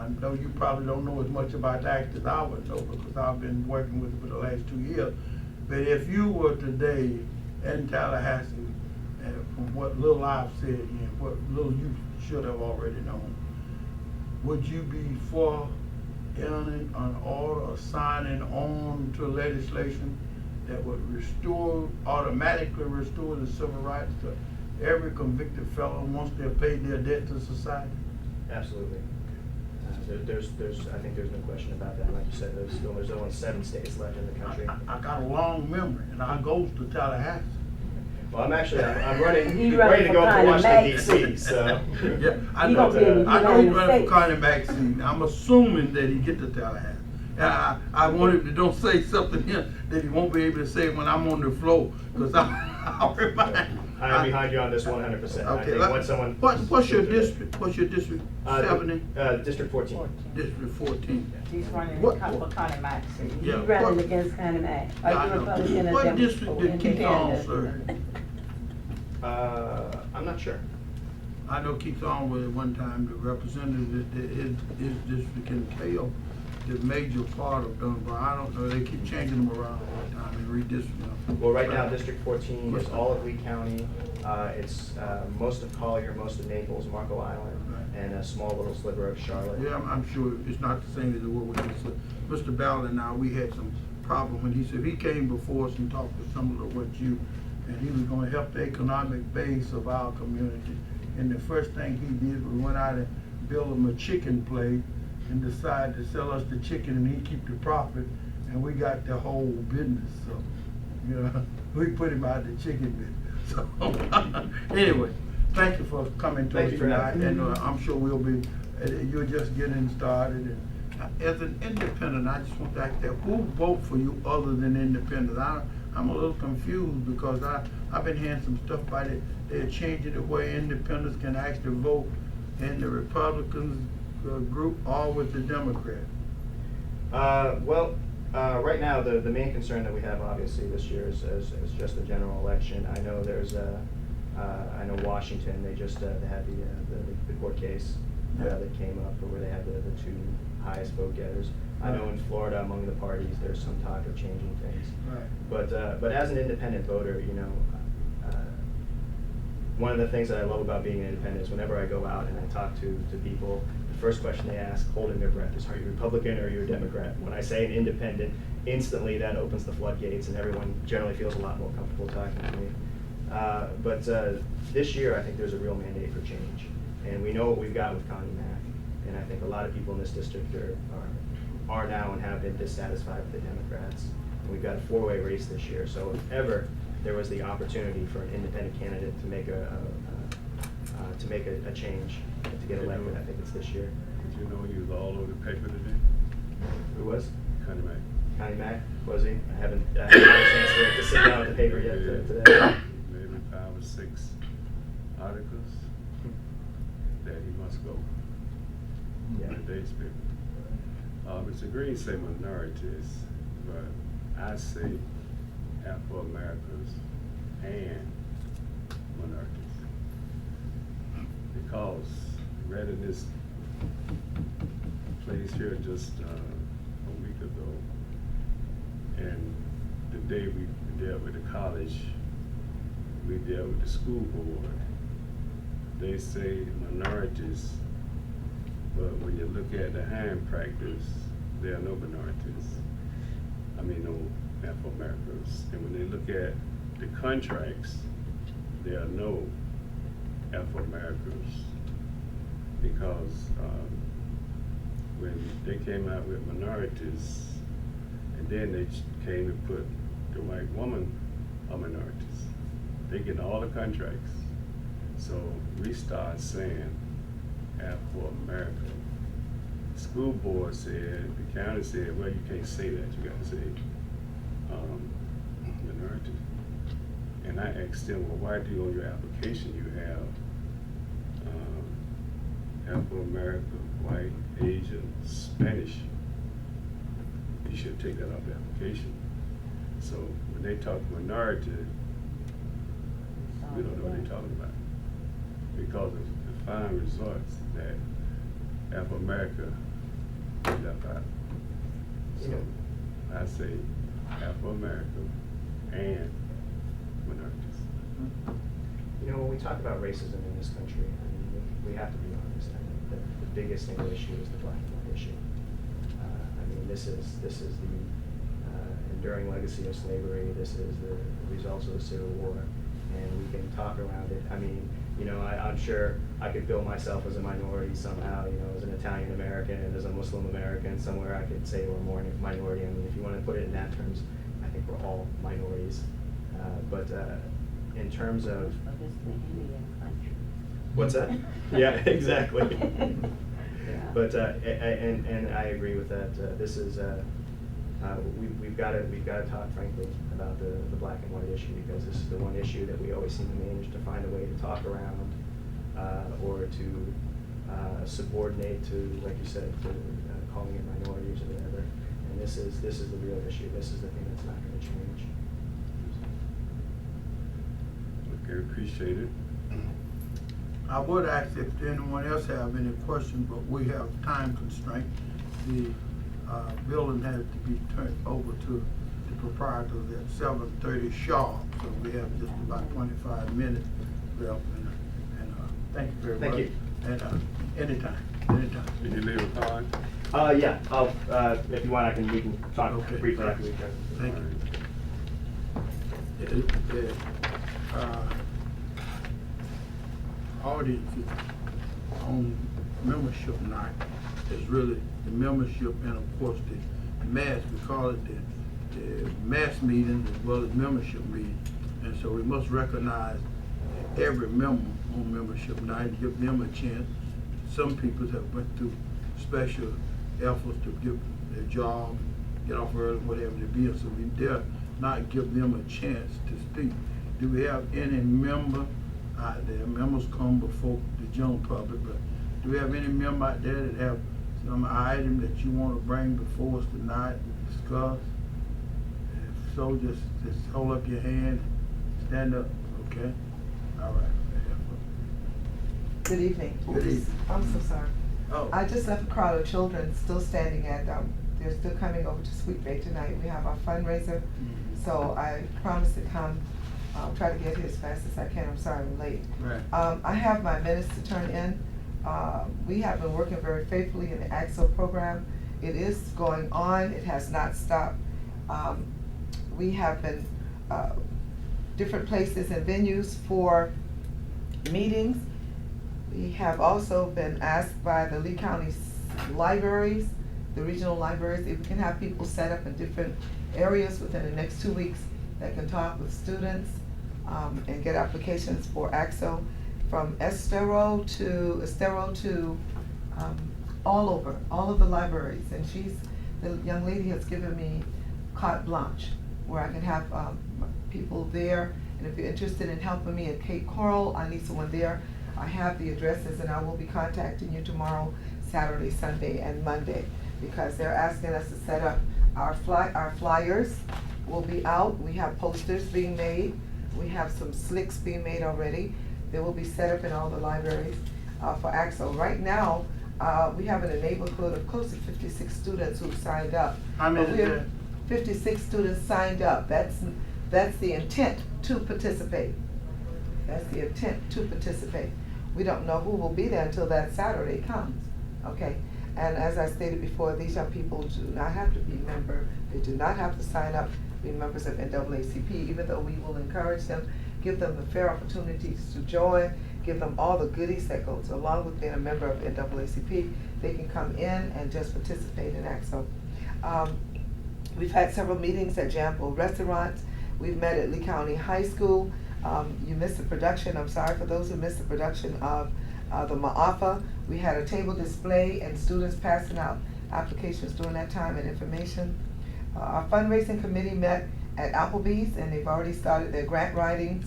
I know you probably don't know as much about the act as I would know because I've been working with it for the last 2 years. But if you were today in Tallahassee, from what little I've said and what little you should have already known, would you be for entering an order or signing on to legislation that would automatically restore the civil rights to every convicted felon once they've paid their debt to society? Absolutely. I think there's no question about that. Like you said, there's only 7 states left in the country. I got a long memory, and I goes to Tallahassee. Well, I'm running, running ready to for go up to Washington, Congress. D.C., so. Yeah, I He know gonna be in the I know he's United running for States. county back seat. I'm assuming that he get to Tallahassee. And I want him to don't say something here that he won't be able to say when I'm on the floor, because I'll remind. I'm behind you on this 100%. I Okay, think once someone. what's your district? What's your district? 70? District 14. District 14. He's running What- for Connie Maxey. Yeah, You running what- against Connie Mack. Yeah, I Are you know. Republican or What Democrat? district did Keith on serve? I'm not sure. I know Keith On was at one time the representative that his district in Kale, the major part of Dunbar. I don't know, they keep changing them around all the time and redistricting them. Well, right now, District 14 is all of Lee County. It's most of Collier, most of Naples, Marco Island, Right. and a small little sliver of Charlotte. Yeah, I'm sure it's not the same as it was when Mr. Ballard and I, we had some problem when he said, he came before us and talked to some of what you, and he was gonna help the economic base of our community. And the first thing he did was went out and built him a chicken place and decided to sell us the chicken and he keep the profit, and we got the whole business, so, you know, we put him out the chicken business. So, anyway, thank you for coming to Thank us you for tonight, having me. and I'm sure we'll be, you're just getting started. And as an independent, I just want to ask that, who vote for you other than independents? I'm a little confused because I've been hearing some stuff about it. They're changing the way independents can actually vote in the Republicans group or with the Democrats. Right now, the main concern that we have obviously this year is just the general election. I know I know Washington, they just they had the court case Yeah. that came up where they had the 2 highest vote getters. I know in Florida, among the parties, there's some talk of changing things. Right. But as an independent voter, you know, one of the things that I love about being an independent is whenever I go out and I talk to people, the first question they ask, holding their breath, is, are you Republican or are you a Democrat? When I say an independent, instantly that opens the floodgates and everyone generally feels a lot more comfortable talking to me. But this year, I think there's a real mandate for change. And we know what we've got with Connie Mack. And I think a lot of people in this district are now and have been dissatisfied with the Democrats. And we've got a 4-way race this year. So if ever there was the opportunity for an independent candidate to make a change, to get elected, I think it's this year. Did you know he was all over the paper today? Who was? Connie Mack. Connie Mack, was he? I haven't had a chance to sit down with the paper yet today. Maybe 5 or 6 articles that he must go. Yeah. In today's paper. Mr. Green say minorities, but I say Afro-Americans and minorities. Because read in this place here just a week ago, and the day we dealt with the college, we dealt with the school board. They say minorities, but when you look at the hiring practice, there are no minorities. I mean, no Afro-Americans. And when they look at the contracts, there are no Afro-Americans. Because when they came out with minorities, and then they came and put the white woman on minorities. They get all the contracts. So we start saying Afro-American. School board said, the county said, well, you can't say that, you gotta say minority. And I asked them, well, why do you on your application you have Afro-American, white, Asian, Spanish? You should take that off the application. So when they talk minority, we don't know what they're talking about. Because of the fine results that Afro-America left out. So Yeah. I say Afro-America and minorities. You know, when we talk about racism in this country, I mean, we have to be honest. I mean, the biggest single issue is the black and white issue. I mean, this is the enduring legacy of slavery. This is the results of the Civil War, and we can talk around it. I mean, you know, I'm sure I could bill myself as a minority somehow. You know, as an Italian American and as a Muslim American, somewhere I could say we're more minority. I mean, if you want to put it in that terms, I think we're all minorities. But in terms of what's that? Yeah, exactly. Yeah. But and I agree with that. This is we've got to talk frankly about the black and white issue, because this is the one issue that we always seem to manage to find a way to talk around or to subordinate to, like you said, to calling it minorities or whatever. And this is the real issue. This is the thing that's not going to change. Okay, appreciate it. I would ask if anyone else have any questions, but we have time constraint. The building has to be turned over to the proprietors at 7:30 sharp, so we have just about 25 minutes left. And thank you very much. Thank you. And anytime. Did you leave a card? Yeah. I'll if you want, we can talk Okay. briefly after we go. Thank you. Audience on membership night is really the membership, and of course the mass, we call it the mass meeting as well as membership meeting. And so we must recognize every member on membership night and give them a chance. Some people have went through special efforts to give their job, get off early, whatever it be, and so we dare not give them a chance to speak. Do we have any member out there? Members come before the general public, but do we have any member out there that have some item that you want to bring before us tonight and discuss? If so, just hold up your hand, stand up, okay? All right. Good evening. Good evening. I'm so sorry. Oh. I just left a crowd of children still standing at, they're still coming over to Sweet Bay tonight. We have our fundraiser, so I promised to come. I'll try to get here as fast as I can. I'm sorry I'm late. Right. I have my minutes to turn in. We have been working very faithfully in the AXO program. It is going on. It has not stopped. We have been different places and venues for meetings. We have also been asked by the Lee County libraries, the regional libraries, if we can have people set up in different areas within the next 2 weeks that can talk with students and get applications for AXO from Estero to all over, all of the libraries. And the young lady has given me carte blanche where I can have people there. And if you're interested in helping me at Cape Coral, I need someone there. I have the addresses, and I will be contacting you tomorrow, Saturday, Sunday, and Monday, because they're asking us to set up our flyers will be out. We have posters being made. We have some slicks being made already. They will be set up in all the libraries for AXO. Right now, we have in a neighborhood of close to 56 students who've signed up. How many But is we have that? 56 students signed up. That's the intent to participate. That's the intent to participate. We don't know who will be there until that Saturday comes, okay? And as I stated before, these young people do not have to be members. They do not have to sign up to be members of NAACP, even though we will encourage them, give them the fair opportunities to join, give them all the goodies that goes along with being a member of NAACP. They can come in and just participate in AXO. We've had several meetings at Jambo restaurants. We've met at Lee County High School. You missed the production. I'm sorry for those who missed the production of the Ma'afa. We had a table display and students passing out applications during that time and information. Our fundraising committee met at Applebee's, and they've already started their grant writings.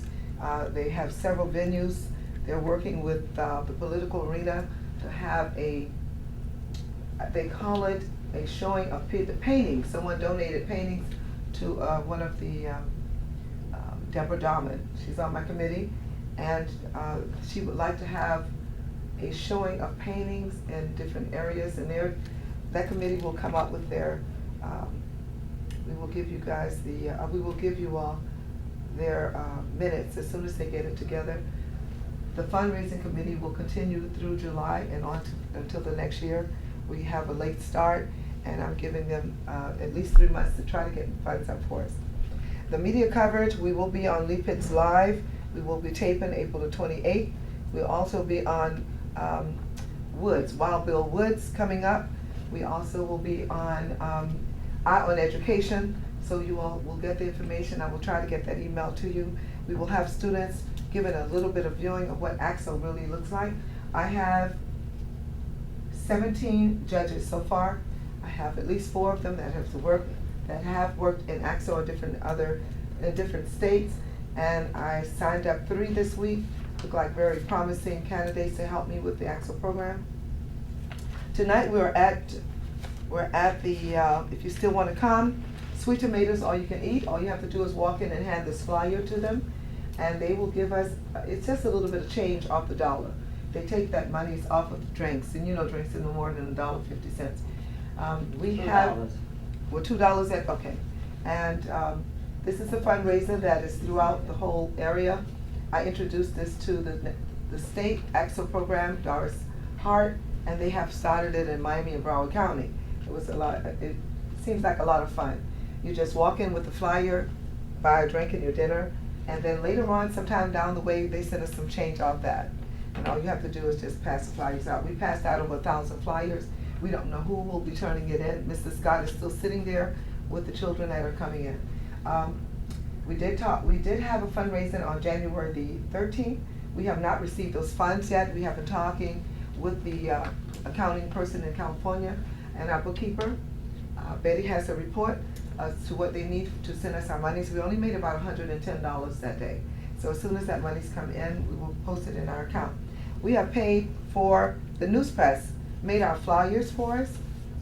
They have several venues. They're working with the political arena to have they call it a showing of the paintings. Someone donated paintings to one of the Deborah Dahman. She's on my committee, and she would like to have a showing of paintings in different areas, and that committee will come up with their, we will give you guys we will give you all their minutes as soon as they get it together. The fundraising committee will continue through July and until the next year. We have a late start, and I'm giving them at least 3 months to try to get funds up for us. The media coverage, we will be on Lee Pitts Live. We will be taping April the 28th. We'll also be on Woods, Wild Bill Woods coming up. We also will be on Eye on Education, so you all will get the information. I will try to get that email to you. We will have students giving a little bit of viewing of what AXO really looks like. I have 17 judges so far. I have at least 4 of them that have worked in AXO in different states, and I signed up 3 this week. Look like very promising candidates to help me with the AXO program. Tonight we're at the, if you still want to come, Sweet Tomatoes All You Can Eat. All you have to do is walk in and hand this flyer to them, and they will give us, it's just a little bit of change off the dollar. They take that money off of drinks, and you know drinks are no more than $1.50. We have, well, $2 okay. And this is a fundraiser that is throughout the whole area. I introduced this to the state AXO program, Doris Hart, and they have started it in Miami and Broward County. It seems like a lot of fun. You just walk in with the flyer, buy a drink and your dinner, and then later on, sometime down the way, they send us some change off that. And all you have to do is just pass the flyers out. We passed out over 1,000 flyers. We don't know who will be turning it in. Mr. Scott is still sitting there with the children that are coming in. We did have a fundraising on January the 13th. We have not received those funds yet. We have been talking with the accounting person in California and our bookkeeper. Betty has a report as to what they need to send us our monies. We only made about $110 that day. So as soon as that money's come in, we will post it in our account. We have paid for the news press, made our flyers for us.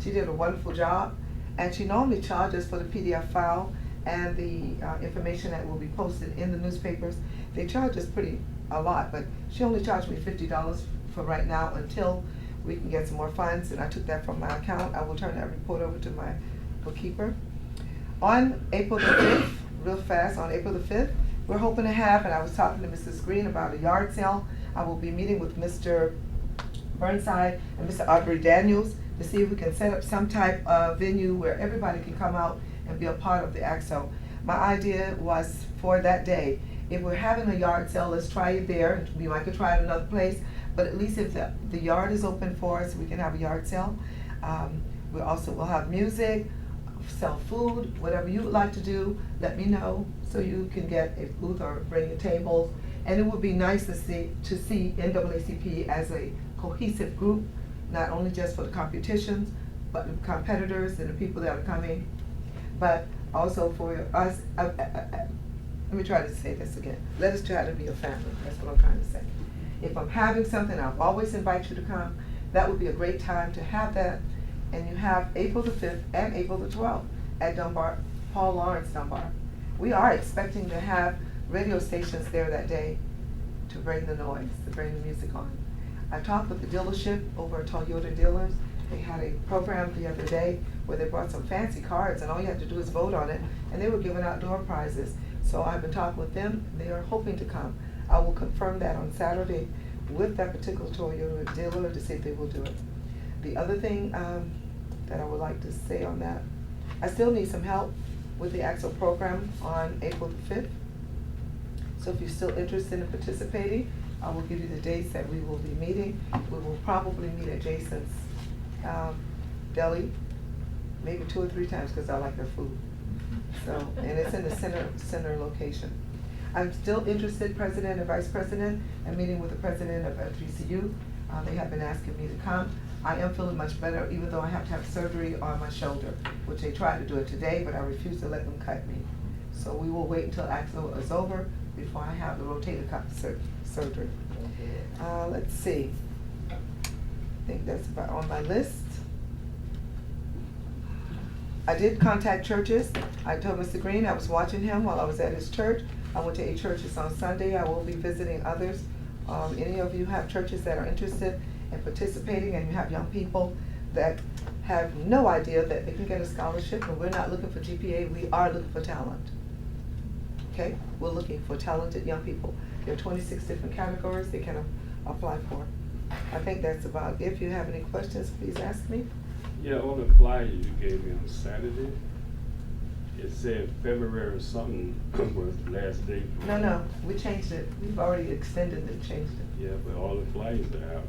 She did a wonderful job, and she normally charges for the PDF file and the information that will be posted in the newspapers. They charge us a lot, but she only charged me $50 for right now until we can get some more funds, and I took that from my account. I will turn that report over to my bookkeeper. On April the 5th, real fast, on April the 5th, we're hoping to have, and I was talking to Mrs. Green about a yard sale. I will be meeting with Mr. Burnside and Mr. Aubrey Daniels to see if we can set up some type of venue where everybody can come out and be a part of the AXO. My idea was for that day, if we're having a yard sale, let's try it there. We might could try it another place, but at least if the yard is open for us, we can have a yard sale. We also will have music, sell food, whatever you would like to do, let me know so you can get a booth or bring the tables. And it would be nice to see NAACP as a cohesive group, not only just for the competitions, but the competitors and the people that are coming, but also for us. Let me try to say this again. Let us try to be a family. That's what I'm trying to say. If I'm having something, I'll always invite you to come. That would be a great time to have that. And you have April the 5th and April the 12th at Dunbar, Paul Lawrence Dunbar. We are expecting to have radio stations there that day to bring the noise, to bring the music on. I talked with the dealership over at Toyota Dealers. They had a program the other day where they brought some fancy cards, and all you have to do is vote on it, and they were giving out door prizes. So I've been talking with them. They are hoping to come. I will confirm that on Saturday with that particular Toyota dealer to see if they will do it. The other thing that I would like to say on that, I still need some help with the AXO program on April the 5th. So if you're still interested in participating, I will give you the dates that we will be meeting. We will probably meet at Jason's deli, maybe 2 or 3 times because I like their food. So, and it's in the center location. I'm still interested, President and Vice President, in meeting with the President of GCU. They have been asking me to come. I am feeling much better, even though I have to have surgery on my shoulder, which they tried to do it today, but I refuse to let them cut me. So we will wait until AXO is over before I have the rotator cuff surgery. Let's see. I think that's about on my list. I did contact churches. I told Mr. Green I was watching him while I was at his church. I went to 8 churches on Sunday. I will be visiting others Any of you have churches that are interested in participating, and you have young people that have no idea that they can get a scholarship, and we're not looking for GPA, we are looking for talent. Okay, we're looking for talented young people. There are 26 different categories they can apply for. I think that's about it. If you have any questions, please ask me. Yeah, on the flyer you gave me on Saturday, it said February or something was the last day. No, we changed it. We've already extended and changed it. Yeah, but all the flyers are out.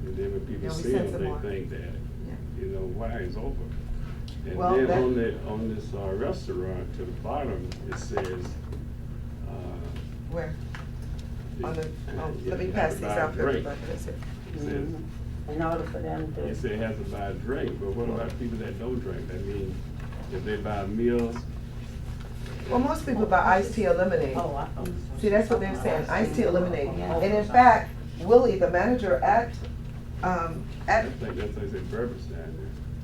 And then when people Yeah, we see sent them, some more. they think that, Yeah. you know, why it's over. And Well, then that- on this restaurant, to the bottom, it says, Where? On the, yeah, let me you pass have these to buy a out for drink. everybody. That's it. It says, In order for them to. you say have to buy a drink, but what about people that don't drink? I mean, if they buy meals, Well, most people buy iced tea or lemonade. Oh, I. See, that's what they're saying, iced tea or lemonade. And in fact, Willie, the manager at, I think that's like a beverage down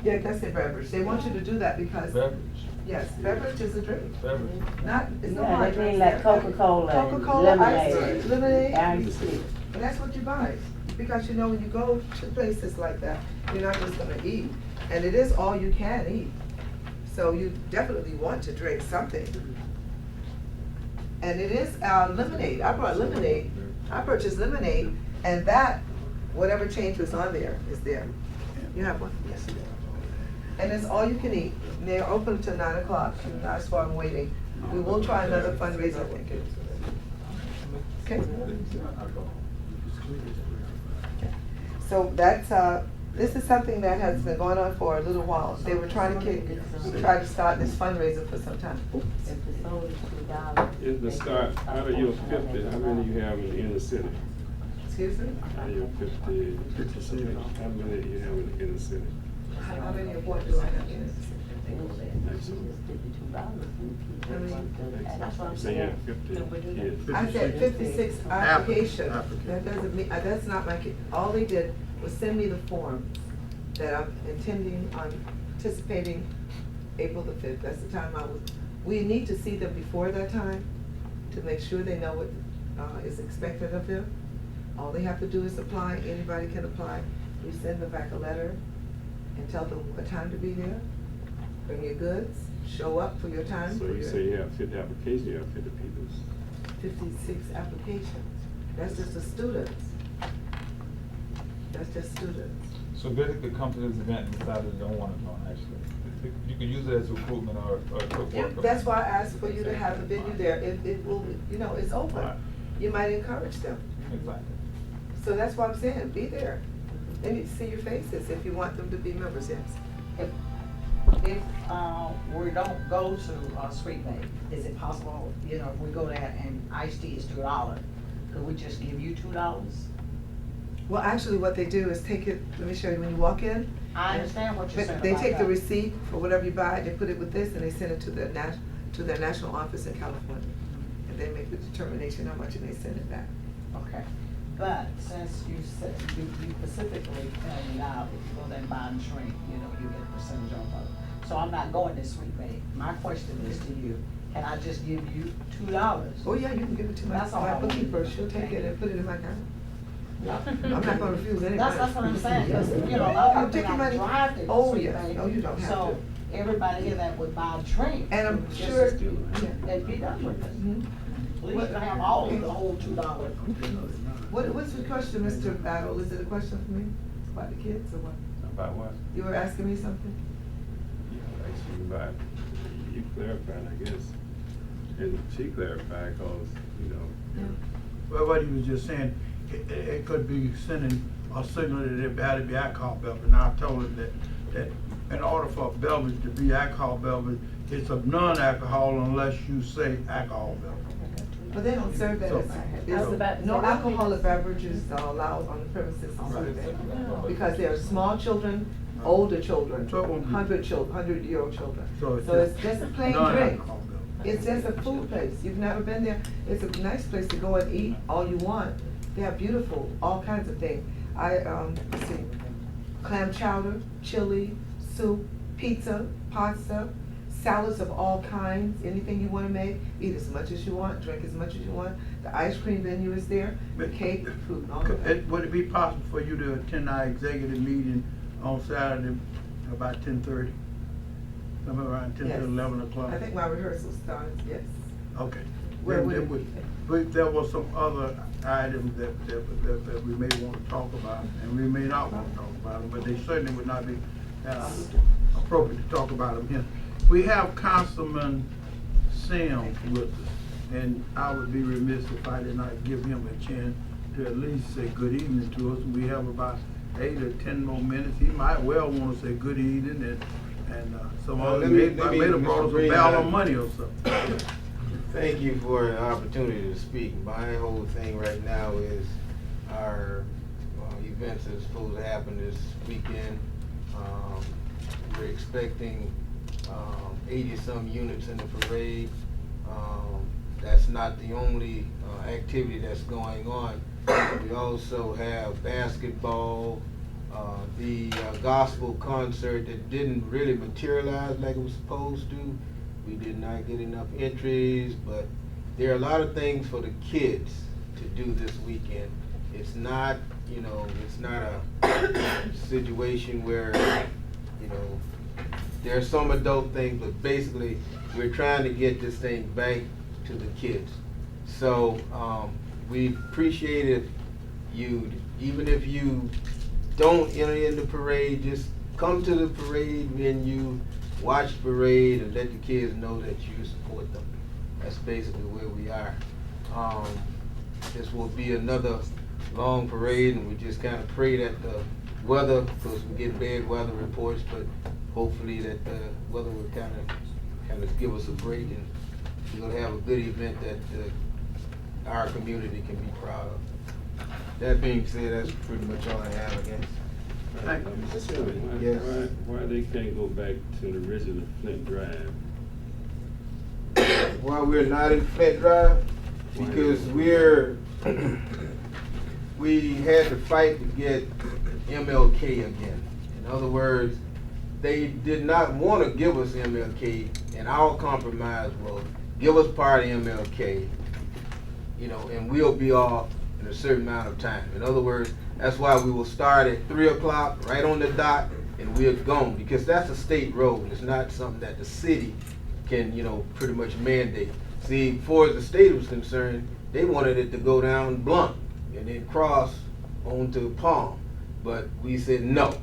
yeah, that's their beverage. They want you to do that because, Beverage, yes, beverage is a drink. beverage. Not, it's no Yeah, hard they drinks. mean like Coca-Cola and Coca-Cola, iced lemonade. tea, lemonade. Iced tea. And that's what you buy, because you know, when you go to places like that, you're not just gonna eat, and it is all you can eat. So you definitely want to drink something. And it is lemonade, I brought lemonade, I purchased lemonade, and that, whatever change was on there is there. You have one? Yes. And it's all you can eat, and they're open until 9 o'clock, and that's why I'm waiting. We will try another fundraiser, I think. Okay? So that's, this is something that has been going on for a little while. They were trying to start this fundraiser for some time. If the soda's $2. there. Is the start, out of your 50, how many you have in the inner city? Excuse me? Out of your 50, how many do you have in the inner city? How many of what do I have in That's what I'm So you have saying. 50 Can we do that? kids. I said 56 applications. Applicant. That doesn't mean, that's not my, all they did was send me the forms that I'm intending on participating April the 5th. That's the time we need to see them before that time to make sure they know what is expected of them. All they have to do is apply, anybody can apply. We send them back a letter and tell them what time to be there. Bring your goods, show up for your time. So for you your- say you have 50 applications, you have 50 people. 56 applications. That's just the students. That's just students. So basically come to this event and decide they don't want to join, actually. You can use it as recruitment or quick Yeah, work. that's why I asked for you to have the venue there. It will, you know, it's open. Right. You might encourage them. Exactly. So that's what I'm saying, be there. They need to see your faces if you want them to be members, yes. If we don't go to Sweet Bay, is it possible, you know, if we go there and iced tea is $2, could we just give you $2? Well, actually, what they do is take it, let me show you, when you walk in. I understand what you're saying But they about take the that. receipt for whatever you buy, they put it with this, and they send it to their national office in California. And they make the determination how much, and they send it back. Okay, but since you said, you specifically pointed out, if you go there and buy a drink, you know, you get a percentage off of it. So I'm not going to Sweet Bay. My question is to you, can I just give you $2? Oh, yeah, you can give it to That's all I my want. bookkeeper, she'll take it and put it in my account. I'm not gonna refuse anybody. That's what I'm saying, because, you know, a lot I'll of take people your not money. drive to Oh, Sweet yes. Bay. No, you don't have So to. everybody here that would buy a drink. And I'm just sure, as good, yeah. they'd be done with it. Mhm. At least you can have all of the whole $2. What's the question, Mr. Battle? Is it a question for me? About the kids or what? About what? You were asking me something? Yeah, actually, about, you clarified, I guess. And she clarified, cause, you know, Well, what he was just saying, it could be sending a signal that it had to be alcohol beverage. And I told him that in order for a beverage to be alcohol beverage, it's a non-alcohol unless you say alcohol beverage. But they don't serve that So- I was about to no say, alcoholic beverages are allowed on the premises on Sunday. Because there are small children, older children, So it won't be- 100-year-old children. So it's just a plain drink. non-alcohol beverage. It's just a food place. You've never been there. It's a nice place to go and eat all you want. They have beautiful, all kinds of things. Let's see, clam chowder, chili, soup, pizza, pasta, salads of all kinds, anything you wanna make, eat as much as you want, drink as much as you want. The ice cream venue is there, the cake, the fruit, and all of that. Would it be possible for you to attend our executive meeting on Saturday about 10:30? Somewhere around 10 Yes. to 11 o'clock? I think my rehearsal starts, yes. Okay. Where would Then it be? but there were some other items that we may want to talk about, and we may not want to talk about them, but they certainly would not be appropriate to talk about them here. We have Councilman Sims with us, and I would be remiss if I did not give him a chance to at least say good evening to us. We have about 8 or 10 more minutes. He might well want to say good evening, and some Well, other, let me- maybe have brought us a Mr. barrel of Green, money or something. Thank you for the opportunity to speak. My whole thing right now is our events that's supposed to happen this weekend. We're expecting 80-some units in the parade. That's not the only activity that's going on. We also have basketball, the gospel concert that didn't really materialize like it was supposed to. We did not get enough entries, but there are a lot of things for the kids to do this weekend. It's not, it's not a situation where, there are some adult things, but basically, we're trying to get this thing back to the kids. So, we appreciate if you, even if you don't enter in the parade, just come to the parade when you watch the parade and let the kids know that you support them. That's basically where we are. This will be another long parade, and we just kind of pray that the weather, because we get bad weather reports, but hopefully that the weather will kind of give us a break, and we'll have a good event that our community can be proud of. That being said, that's pretty much all I have, I guess. Thank you. Mr. Chairman, Yes. why they can't go back to the original Flint Drive? While we're not in Flint Drive, because we had to fight to get MLK again. In other words, they did not want to give us MLK, and our compromise was give us part of MLK, and we'll be off in a certain amount of time. In other words, that's why we will start at 3 o'clock, right on the dot, and we're gone, because that's a state road. It's not something that the city can, pretty much mandate. See, as far as the state was concerned, they wanted it to go down Blunt and then cross onto Palm. But we said no.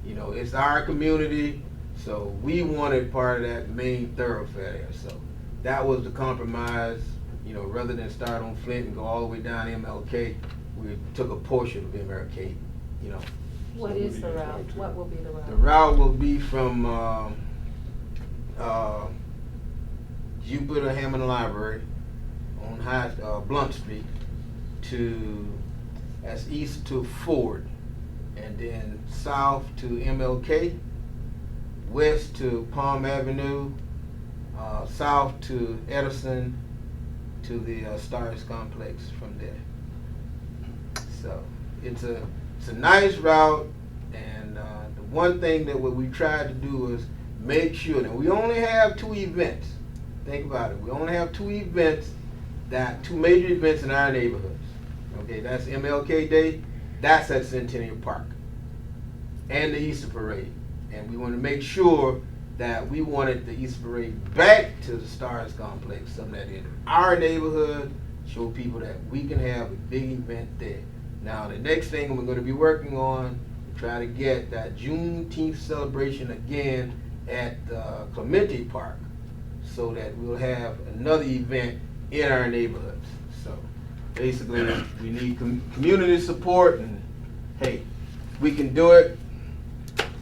It's our community, so we wanted part of that main thoroughfare there. So that was the compromise. Rather than start on Flint and go all the way down MLK, we took a portion of MLK. What is the route? What will be the route? The route will be from Jupiter Hammond Library on Blunt Street that's east to Ford, and then south to MLK, west to Palm Avenue, south to Edison, to the Stars Complex from there. So it's a nice route, and the one thing that what we tried to do is make sure that we only have 2 events. Think about it. We only have 2 events, two major events in our neighborhoods. Okay, that's MLK Day, that's at Centennial Park, and the Easter Parade. And we want to make sure that we wanted the Easter Parade back to the Stars Complex, something that in our neighborhood, show people that we can have a big event there. Now, the next thing we're going to be working on, try to get that Juneteenth celebration again at Clemente Park, so that we'll have another event in our neighborhoods. So basically, we need community support, and hey, we can do it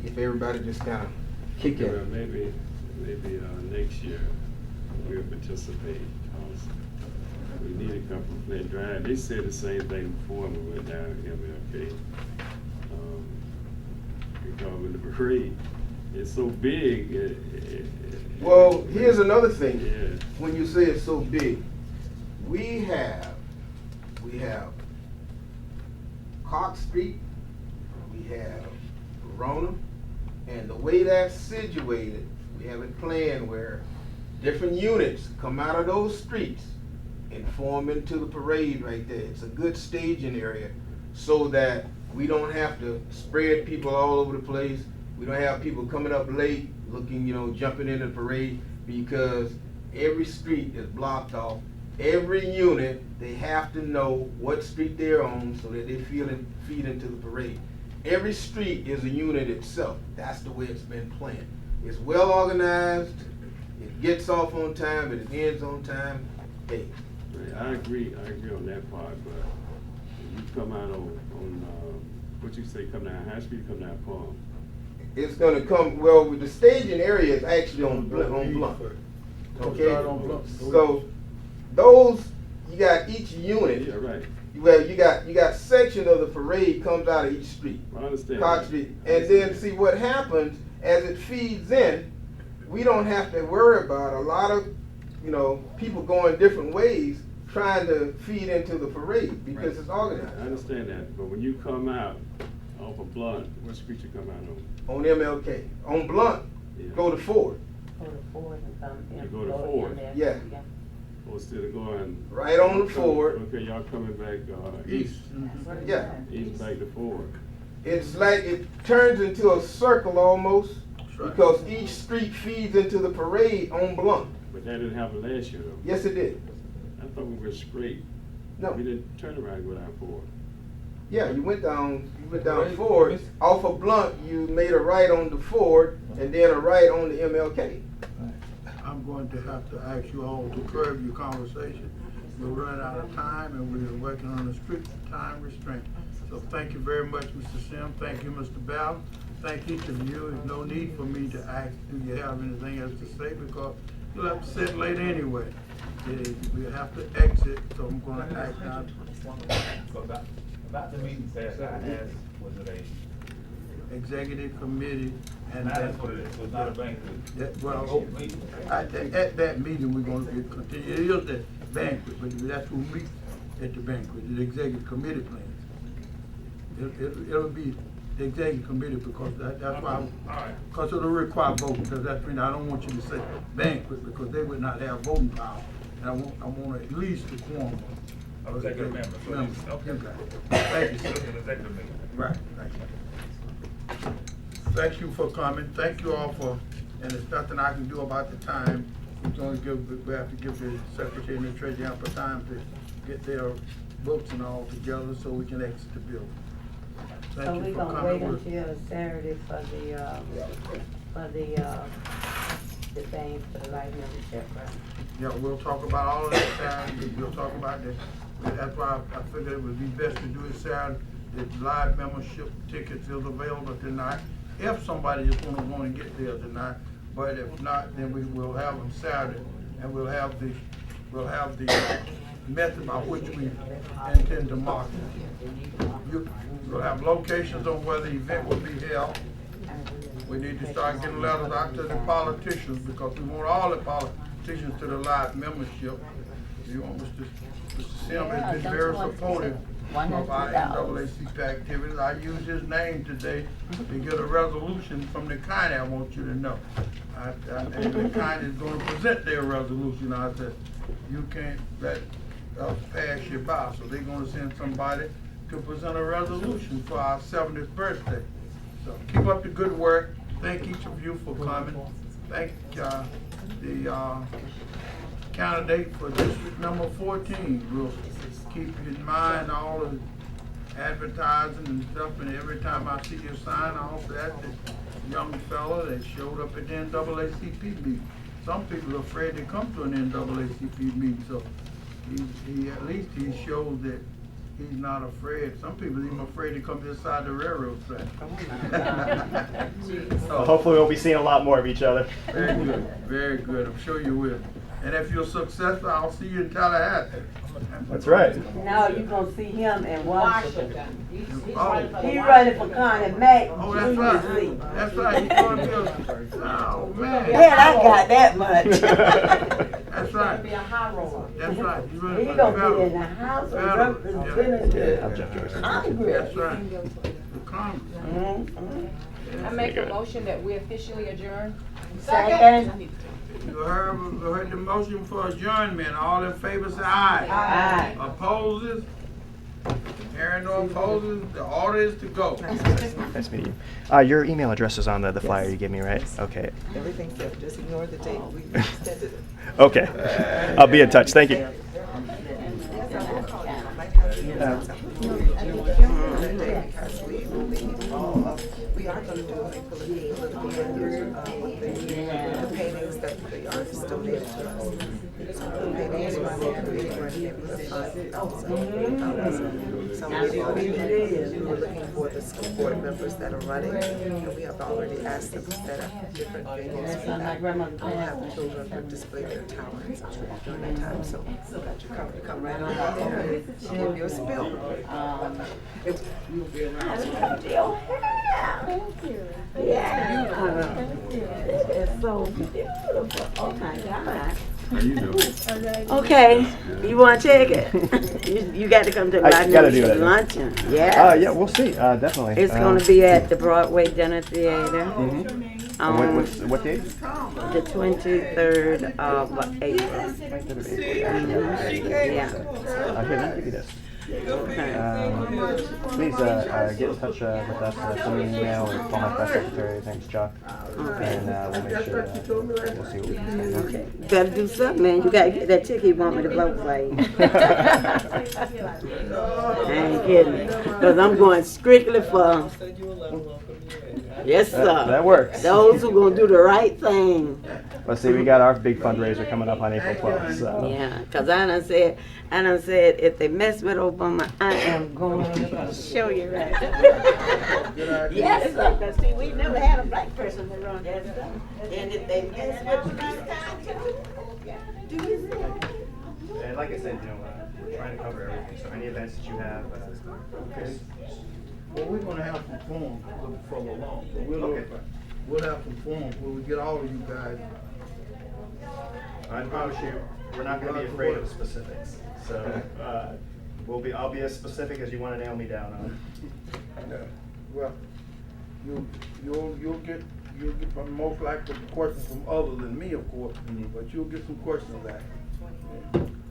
if everybody just kind of kick Well, it. maybe next year we'll participate. We need to come from Flint Drive. They said the same thing before we went down MLK. Because with the parade, it's so big. Well, here's another thing. Yeah. When you say it's so big, we have Cox Street, we have Verona, and the way that's situated, we We have it planned where different units come out of those streets and form into the parade right there. It's a good staging area so that we don't have to spread people all over the place. We don't have people coming up late looking, jumping into the parade, because every street is blocked off. Every unit, they have to know what street they're on so that they feed into the parade. Every street is a unit itself. That's the way it's been planned. It's well organized, it gets off on time, and it ends on time. Hey. I agree on that part, but when you come out on what you say, come down High Street, come down Palm. It's gonna come, well, with the staging area is actually on Blunt. Okay, so those, you got each unit. Yeah, right. Well, you got section of the parade comes out of each street. I understand. Cott Street. And then see what happens as it feeds in, we don't have to worry about a lot of, people going different ways trying to feed into the parade because it's organized. I understand that, but when you come out off of Blunt, what street you come out on? On MLK. On Blunt, Yeah. go to Ford. Go to Ford and come in. You go to Ford. Yeah. Or instead of going. Right on the Ford. Okay, y'all coming back, east. Yeah. East back to Ford. It's like it turns into a circle almost right. because each street feeds into the parade on Blunt. But that didn't happen last year though. Yes, it did. I thought we were straight. No. We didn't turn around and go down Ford. Yeah, you went down Ford. Off of Blunt, you made a right on the Ford and then a right on the MLK. I'm going to have to ask you all to curb your conversation. We're running out of time and we're working on a strict time restraint. So thank you very much, Mr. Sim. Thank you, Mr. Bell. Thank each of you. There's no need for me to ask, do you have anything else to say? Because you'll have to sit late anyway. We'll have to exit, so I'm going to act now. About the meeting, I asked, was it Executive committee and. that's what it is, so it's not a banquet. That, well, Open meeting. at that meeting, we're gonna continue, it is the banquet, but that's who meets at the banquet, the executive committee plans. It'll be the executive committee because that's why, because it'll require vote, because that's when I don't want you to say banquet, because they would not have voting power. And I want at least the quorum. of Executive members, so members. it's- okay. You got it. Thank you, So sir. it's an executive meeting. Right, thank you. Thank you for coming, thank you all for, and there's nothing I can do about the time. We have to give the secretary and the treasurer ample time to get their books and all together so we can exit the building. So Thank we're you for gonna coming wait with. until Saturday for the thing for the light membership, right? Yeah, we'll talk about all of that Saturday, we'll talk about that. That's why I figured it would be best to do it Saturday. The live membership tickets is available tonight. If somebody just wanna get there tonight, but if not, then we will have them Saturday, and we'll have the method by which we intend to market. We'll have locations on where the event will be held. We need to start getting letters out to the politicians, because we want all the politicians to the live membership. You want Mr. Sim has been very supportive of our NAACP activities. I used his name today to get a resolution from the county, I want you to know. And the county is gonna present their resolution. I said, you can't let us pass you by. So they're gonna send somebody to present a resolution for our 70th birthday. So keep up the good work. Thank each of you for coming. Thank the candidate for district number 14. We'll keep in mind all of the advertising and stuff, and every time I see your sign, I'll say that's the young fella that showed up at the NAACP meeting. Some people are afraid to come to an NAACP meeting, so he at least he shows that he's not afraid. Some people are even afraid to come this side of the railroad track. Well, hopefully we'll be seeing a lot more of each other. Very good, very good. I'm sure you will. And if you're successful, I'll see you in Tallahassee. That's right. No, you gonna see him in Washington. Washington. He's Oh. running for the He White running for House. Connie Mack. Oh, that's right. That's right. He's going to be oh, man. Yeah, I got that much. That's He's gonna right. be a high roller. That's right. He's running He for the gonna be federal. in the House of Federal, Representatives. I'll check yours. Congress. That's right. The Congress. Mhm. I make a motion that we officially adjourn. Second. You heard the motion for adjournment. All in favor say aye. Aye. Opposes? Hearing no opposes, the order is to go. Nice meeting you. Your email address is on the flyer you gave me, right? Okay. Everything's set, just ignore the date, we extended it. Okay. I'll be in touch. Thank you. Because we will need all of, we are gonna do like the paintings that the artists donated to us. So the paintings run maybe $5,000. So we're looking for the school board members that are running, and we have already asked them to set up different venues for that. We'll have the children display their talents during that time, so glad you come right on out there and give you a spill. It's so beautiful. Oh my God. How you doing? Okay, you wanna take it? You got to come to I my gotta do that, yeah. luncheon. Yeah. Yeah, we'll see. Definitely. It's gonna be at the Broadway Dinner Theater. What date? The 23rd of April. Yeah. Here, let me give you this. Okay. Please get in touch with us, send me an email or call my press secretary. His name's Chuck. And we'll make sure we'll see what we can do. Okay. Better do something, man. You gotta get that ticket you want me to vote for you. I ain't kidding. Cause I'm going strictly for. Yes, sir. That works. Those who gonna do the right thing. Let's see, we got our big fundraiser coming up on April 12th. So. Yeah, cause I done said, if they mess with Obama, I am going to show you right. Yes, sir. Cause see, we never had a black person to run that stuff. And if they mess with us, do you see? And like I said, we're trying to cover everything. So any events that you have. Okay. Well, we're gonna have some forums a little further along, so we'll have some forums where we get all of you guys. I promise you, we're not going to be afraid of specifics. So I'll be as specific as you want to nail me down on. Well, you'll get most likely questions from others than me, of course, but you'll get some questions back.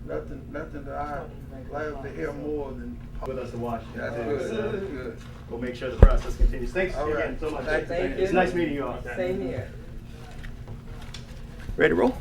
Nothing that I like to hear more than. With us to watch. That's good. So That's good. we'll make sure the process continues. Thanks All again right. so much. Thank you. It's nice meeting you all. Same here. Ready to roll?